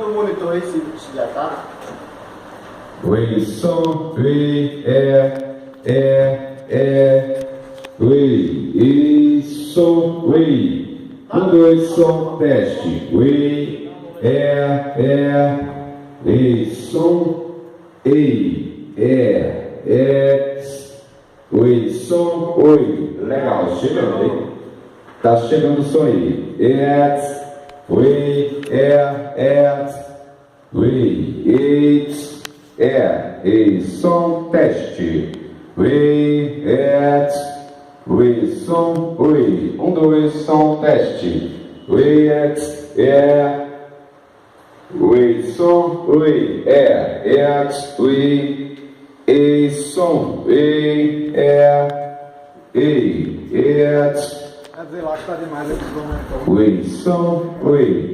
no monitor aí se já tá. Oi, som, oi, oi, e som, oi. 1, 2, som, teste. Oi, e som, oi, som, oi. Legal, chegando, hein? Tá chegando o som aí. Oi, oi, som, teste. Oi, som, oi. 1, 2, som, teste. Oi, som, oi, som, Quer dizer, lá que tá demais aqui do monitor. oi, som, oi.